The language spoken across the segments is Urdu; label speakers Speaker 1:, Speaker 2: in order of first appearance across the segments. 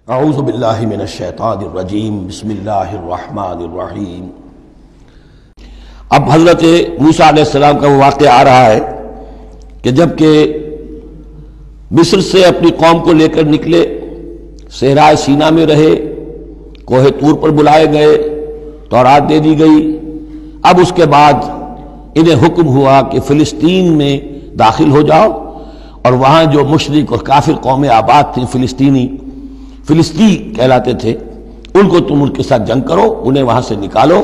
Speaker 1: اعوذ باللہ من الشیطان الرجیم بسم اللہ الرحمن الرحیم۔ اب حضرت موسیٰ علیہ السلام کا وہ واقعہ آ رہا ہے کہ جب کہ مصر سے اپنی قوم کو لے کر نکلے، صحرائے سینا میں رہے، کوہ طور پر بلائے گئے، تورات دے دی گئی۔ اب اس کے بعد انہیں حکم ہوا کہ فلسطین میں داخل ہو جاؤ، اور وہاں جو مشرک اور کافر قومیں آباد تھیں، فلسطی کہلاتے تھے، ان کو تم ان کے ساتھ جنگ کرو، انہیں وہاں سے نکالو،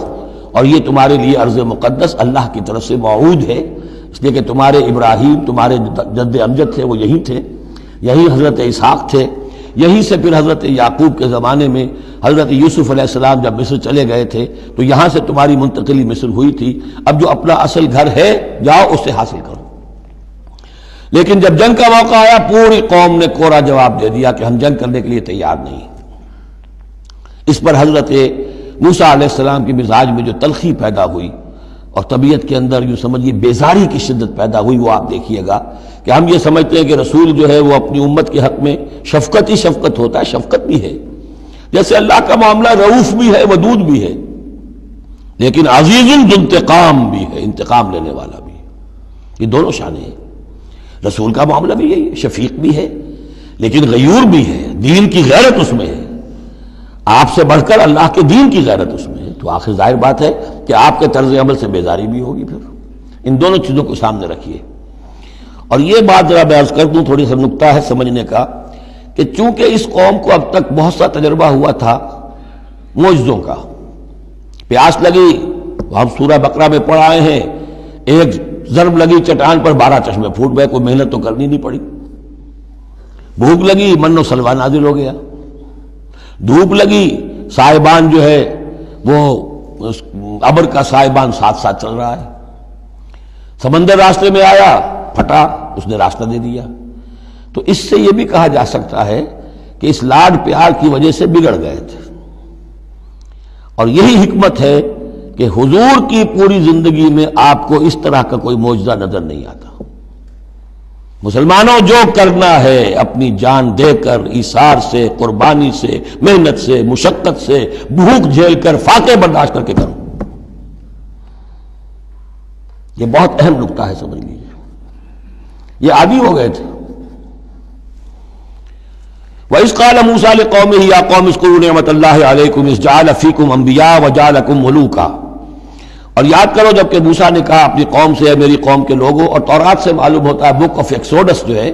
Speaker 1: اور یہ تمہارے لیے ارض مقدس اللہ کی طرف سے موعود ہے، اس لیے کہ تمہارے ابراہیم، تمہارے جد امجد تھے، وہ یہی تھے، یہی حضرت اسحاق تھے، یہی سے پھر حضرت یعقوب کے زمانے میں حضرت یوسف علیہ السلام جب مصر چلے گئے تھے تو یہاں سے تمہاری منتقلی مصر ہوئی تھی۔ اب جو اپنا اصل گھر ہے جاؤ اسے حاصل کرو۔ لیکن جب جنگ کا موقع آیا، پوری قوم نے کوڑا جواب دے دیا کہ ہم جنگ کرنے کے لیے تیار نہیں۔ اس پر حضرت موسیٰ علیہ السلام کے مزاج میں جو تلخی پیدا ہوئی اور طبیعت کے اندر یوں سمجھیے بیزاری کی شدت پیدا ہوئی، وہ آپ دیکھیے گا کہ ہم یہ سمجھتے ہیں کہ رسول جو ہے وہ اپنی امت کے حق میں شفقت ہی شفقت ہوتا ہے، شفقت بھی ہے، جیسے اللہ کا معاملہ رؤوف بھی ہے، ودود بھی ہے، لیکن عزیز ذو انتقام بھی ہے، انتقام لینے والا بھی ہے۔ یہ دونوں شانیں ہیں۔ رسول کا معاملہ بھی یہی ہے، شفیق بھی ہے لیکن غیور بھی ہے، دین کی غیرت اس میں ہے، آپ سے بڑھ کر اللہ کے دین کی غیرت اس میں ہے، تو آخر ظاہر بات ہے کہ آپ کے طرز عمل سے بیزاری بھی ہوگی۔ پھر ان دونوں چیزوں کو سامنے رکھیے۔ اور یہ بات ذرا میں عرض کر دوں، تھوڑی سا نکتہ ہے سمجھنے کا، کہ چونکہ اس قوم کو اب تک بہت سا تجربہ ہوا تھا معجزوں کا، پیاس لگی، ہم سورہ بقرہ میں پڑھ آئے ہیں، ایک ضرب لگی چٹان پر 12 چشمے پھوٹ گئے، کوئی محنت تو کرنی نہیں پڑی۔ بھوک لگی، من و سلوہ نازل ہو گیا۔ دھوپ لگی، سائبان جو ہے وہ ابر کا سائبان ساتھ ساتھ چل رہا ہے۔ سمندر راستے میں آیا، پھٹا، اس نے راستہ دے دیا۔ تو اس سے یہ بھی کہا جا سکتا ہے کہ اس لاڈ پیار کی وجہ سے بگڑ گئے تھے، اور یہی حکمت ہے کہ حضور کی پوری زندگی میں آپ کو اس طرح کا کوئی معجزہ نظر نہیں آتا۔ مسلمانوں، جو کرنا ہے اپنی جان دے کر، ایثار سے، قربانی سے، محنت سے، مشقت سے، بھوک جھیل کر، فاقے برداشت کر کے کرو۔ یہ بہت اہم نکتہ ہے، سمجھ لیجیے۔ یہ عادی ہو گئے تھے۔ وَإِذْ قَالَ مُوسَىٰ لِقَوْمِهِ يَا قَوْمِ اذْكُرُوا نِعْمَةَ اللَّهِ عَلَيْكُمْ إِذْ جَعَلَ فِيكُمْ أَنْبِيَاءَ وَجَعَلَكُمْ مُلُوكًا۔ اور یاد کرو جب کہ موسیٰ نے کہا اپنی قوم سے، میری قوم کے لوگوں، اور تورات سے معلوم ہوتا ہے، بک آف ایکسوڈس جو ہے،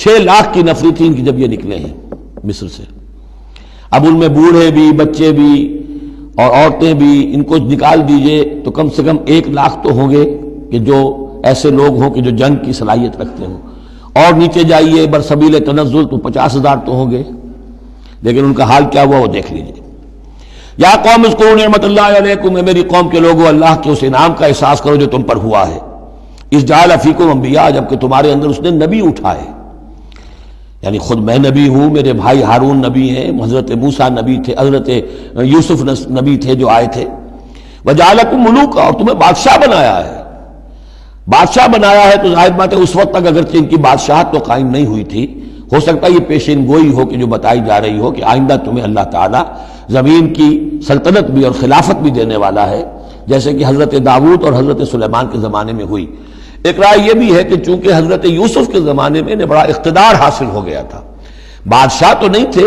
Speaker 1: 6 لاکھ کی نفری تھی ان کی جب یہ نکلے ہیں مصر سے۔ اب ان میں بوڑھے بھی، بچے بھی اور عورتیں بھی، ان کو نکال دیجئے تو کم سے کم 1 لاکھ تو ہوں گے کہ جو ایسے لوگ ہوں کہ جو جنگ کی صلاحیت رکھتے ہوں، اور نیچے جائیے برسبیل تنزل تو 50,000 تو ہوں گے، لیکن ان کا حال کیا ہوا وہ دیکھ لیجئے۔ یا قوم اذکروا نعمت اللہ علیکم، میری قوم کے لوگوں، اللہ کے اس انعام کا احساس کرو جو تم پر ہوا ہے۔ اذ جعل فیکم انبیاء، جب کہ تمہارے اندر اس نے نبی اٹھائے، یعنی خود میں نبی ہوں، میرے بھائی ہارون نبی ہیں، حضرت موسیٰ نبی تھے، حضرت یوسف نبی تھے جو آئے تھے۔ وجعلکم ملوکا، اور تمہیں بادشاہ بنایا ہے۔ بادشاہ بنایا ہے تو ظاہر بات ہے اس وقت تک اگرچہ ان کی بادشاہت تو قائم نہیں ہوئی تھی، ہو سکتا ہے یہ پیشین گوئی ہو کہ جو بتائی جا رہی ہو کہ آئندہ تمہیں اللہ تعالیٰ زمین کی سلطنت بھی اور خلافت بھی دینے والا ہے، جیسے کہ حضرت داؤد اور حضرت سلیمان کے زمانے میں ہوئی۔ ایک رائے یہ بھی ہے کہ چونکہ حضرت یوسف کے زمانے میں انہیں بڑا اقتدار حاصل ہو گیا تھا، بادشاہ تو نہیں تھے،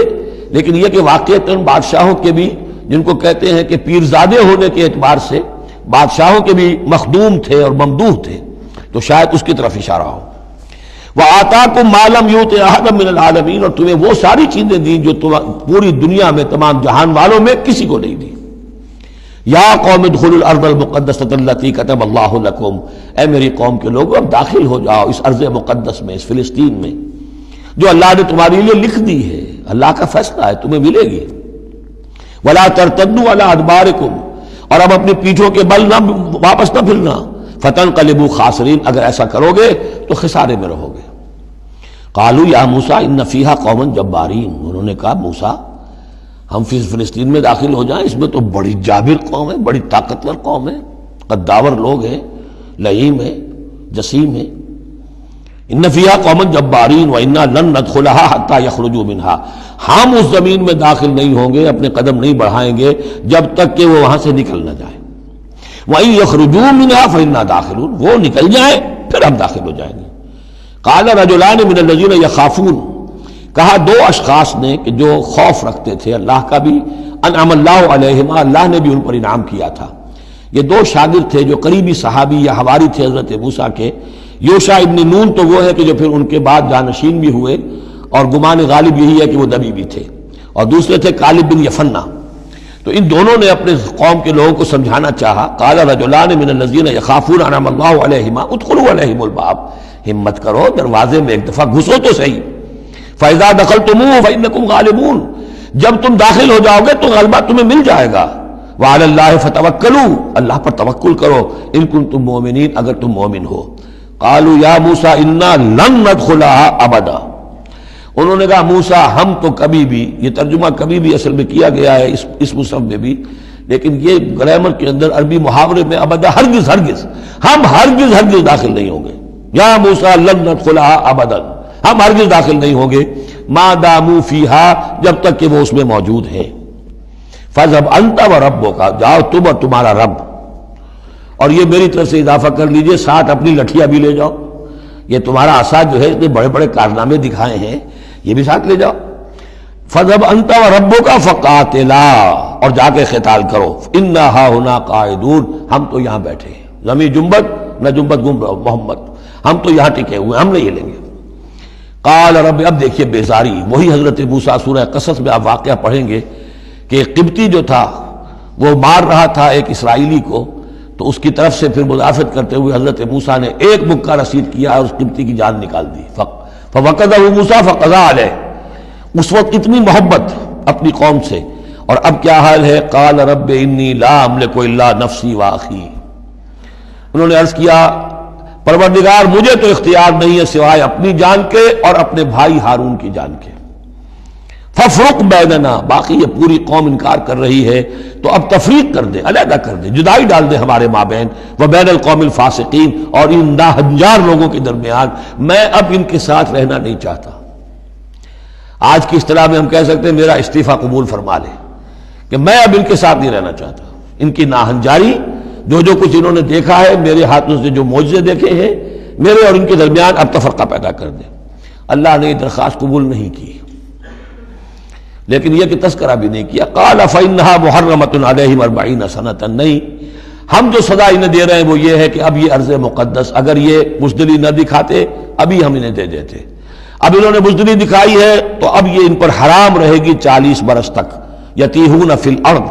Speaker 1: لیکن یہ کہ واقعتاً بادشاہوں کے بھی، جن کو کہتے ہیں کہ پیرزادے ہونے کے اعتبار سے بادشاہوں کے بھی مخدوم تھے اور ممدوح تھے، تو شاید اس کی طرف اشارہ ہو۔ وَآتَاكُم مَّا لَمْ يُؤْتِ أَحَدًا مِّنَ الْعَالَمِينَ، اور تمہیں وہ ساری چیزیں دیں جو پوری دنیا میں تمام جہان والوں میں کسی کو نہیں دی۔ یا قوم ادخلوا الارض المقدسۃ التي كتب اللہ لکم، اے میری قوم کے لوگوں اب داخل ہو جاؤ اس ارض مقدس میں، اس فلسطین میں جو اللہ نے تمہارے لیے لکھ دی ہے، اللہ کا فیصلہ ہے، تمہیں ملے گی۔ ولا ترتدوا على ادبارکم، اور اب اپنی پیٹھوں کے بل نہ واپس نہ پھرنا، فتنقلبوا خاسرین، اگر ایسا کرو گے تو خسارے میں رہو گے۔ قالوا یا موسیٰ ان فیہا قوما جبارین، انہوں نے کہا موسیٰ ہم فلسطین میں داخل ہو جائیں، اس میں تو بڑی جابر قوم ہے، بڑی طاقتور قوم ہے، قداور لوگ ہیں، لعیم ہیں، جسیم ہیں، ان فیہا قوما جبارین وانا لن ندخلها حتی یخرجوا منها، ہم اس زمین میں داخل نہیں ہوں گے، اپنے قدم نہیں بڑھائیں گے جب تک کہ وہ وہاں سے نکل نہ جائیں۔ وَإِن يَخْرُجُوا مِنْهَا فَإِنَّا دَاخِلُونَ، وہ نکل جائیں پھر ہم داخل ہو جائیں گے۔ قَالَ رَجُلَانِ مِنَ الَّذِينَ يَخَافُونَ، کہا دو اشخاص نے کہ جو خوف رکھتے تھے اللہ کا بھی، انعم اللہ علیہما، اللہ نے بھی ان پر انعام کیا تھا۔ یہ دو شاگرد تھے جو قریبی صحابی یا حواری تھے حضرت موسیٰ کے۔ یوشع ابن نون تو وہ ہے کہ جو پھر ان کے بعد جانشین بھی ہوئے، اور گمان غالب یہی ہے کہ وہ نبی بھی تھے، اور دوسرے تھے کالب بن یفنہ۔ تو ان دونوں نے اپنے قوم کے لوگوں کو سمجھانا چاہا۔ قال رجلان من الذین یخافون انعم اللہ علیہما ادخلوا علیہم الباب، ہمت کرو دروازے میں ایک دفعہ گھسو تو صحیح۔ فاذا دخلتموہ فانکم غالبون، جب تم داخل ہو جاؤ گے تو غلبہ تمہیں مل جائے گا۔ وعلی اللہ فتوکلوا، اللہ پر توکل کرو، ان کنتم مؤمنین، اگر تم مومن ہو۔ قالوا یا موسیٰ انا لن ندخلها ابدا، انہوں نے کہا موسیٰ ہم تو کبھی بھی، یہ ترجمہ کبھی بھی اصل میں کیا گیا ہے اس مصحف میں بھی، لیکن یہ گرامر کے اندر عربی محاورے میں ابدا، ہرگز ہرگز، ہم ہرگز ہرگز داخل نہیں ہوں گے۔ یا موسیٰ لن ندخلها ابدا، ہم ہرگز داخل نہیں ہوں گے، ما داموا فیہا، جب تک کہ وہ اس میں موجود ہیں۔ فاذهب انت وربک، جاؤ تم اور تمہارا رب، اور یہ میری طرف سے اضافہ کر لیجئے، ساتھ اپنی لٹھیاں بھی لے جاؤ، یہ تمہارا عصا جو ہے اتنے بڑے بڑے کارنامے دکھائے ہیں، یہ بھی ساتھ لے جاؤ۔ فَذْهَبْ أَنْتَ وَرَبُّكَ فَقَاتِلَا، اور جا کے قتال کرو، إِنَّا هَاهُنَا قَاعِدُونَ، ہم تو یہاں بیٹھے ہیں، زمین جنبت نہ جنبت محمد، ہم تو یہاں ٹکے ہوئے، ہم نہیں ہلیں گے۔ قال رب، اب دیکھیے بیزاری، وہی حضرت موسیٰ سورہ قصص میں آپ واقعہ پڑھیں گے کہ ایک قبطی جو تھا وہ مار رہا تھا ایک اسرائیلی کو، تو اس کی طرف سے پھر مدافعت کرتے ہوئے حضرت موسیٰ نے ایک مکہ رسید کیا اور اس قبطی کی جان نکال دی۔ فَوَقَذَهُ مُوسَىٰ فَقَضَىٰ عَلَيْهِ، اس وقت اتنی محبت اپنی قوم سے، اور اب کیا حال ہے؟ قال رب انی لا املک الا نفسی واخی، انہوں نے عرض کیا پروردگار مجھے تو اختیار نہیں ہے سوائے اپنی جان کے اور اپنے بھائی ہارون کی جان کے۔ فَفْرُقْ بَيْنَنَا، باقی یہ پوری قوم انکار کر رہی ہے تو اب تفریق کر دے، علیحدہ کر دے، جدائی ڈال دے ہمارے مابین، وَبَيْنَ الْقَوْمِ الْفَاسِقِينَ، اور ان ناہنجار لوگوں کے درمیان، میں اب ان کے ساتھ رہنا نہیں چاہتا۔ آج کی اصطلاح میں ہم کہہ سکتے ہیں میرا استعفیٰ قبول فرما لے، کہ میں اب ان کے ساتھ نہیں رہنا چاہتا، ان کی ناہنجاری، جو کچھ انہوں نے دیکھا ہے، میرے ہاتھوں سے جو معجزے دیکھے ہیں، میرے اور ان کے درمیان اب تفرقہ پیدا کر دے۔ اللہ نے یہ درخواست قبول نہیں کی، لیکن یہ کہ تذکرہ بھی نہیں کیا۔ قال فإنها محرمة عليهم 40 سنة، نہیں، ہم جو سزا انہیں دے رہے ہیں وہ یہ ہے کہ اب یہ ارض مقدس، اگر یہ بزدلی نہ دکھاتے ابھی ہم انہیں دے دیتے، اب انہوں نے بزدلی دکھائی ہے تو اب یہ ان پر حرام رہے گی 40 برس تک۔ یتیہون فی الارض،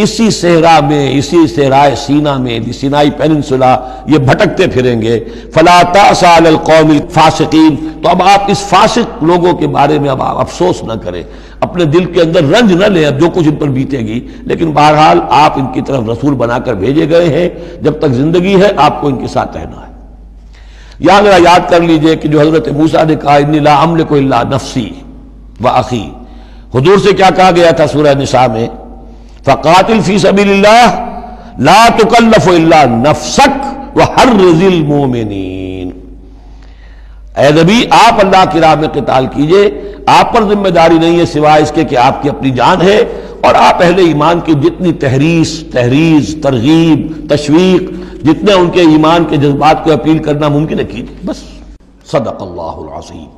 Speaker 1: اسی صحرا میں، اسی صحرائے سینا میں، سینائی پیننسولا، یہ بھٹکتے پھریں گے۔ فلا تأس علی القوم الفاسقین، تو اب آپ اس فاسق لوگوں کے بارے میں اب آپ افسوس نہ کریں، اپنے دل کے اندر رنج نہ لیں، اب جو کچھ ان پر بیتے گی، لیکن بہرحال آپ ان کی طرف رسول بنا کر بھیجے گئے ہیں، جب تک زندگی ہے آپ کو ان کے ساتھ رہنا ہے۔ یہاں ذرا یاد کر لیجئے کہ جو حضرت موسیٰ نے کہا انی لا املک الا نفسی واخی، حضور سے کیا کہا گیا تھا سورہ نساء میں؟ فقاتل فی سبیل اللہ لا تکلف الا نفسک وحرض المؤمنین، اے نبی آپ اللہ کی راہ میں قتال کیجئے، آپ پر ذمہ داری نہیں ہے سوائے اس کے کہ آپ کی اپنی جان ہے، اور آپ اہل ایمان کی جتنی تحریض، ترغیب، تشویق، جتنے ان کے ایمان کے جذبات کو اپیل کرنا ممکن ہے کیجئے، بس۔ صدق اللہ العظیم۔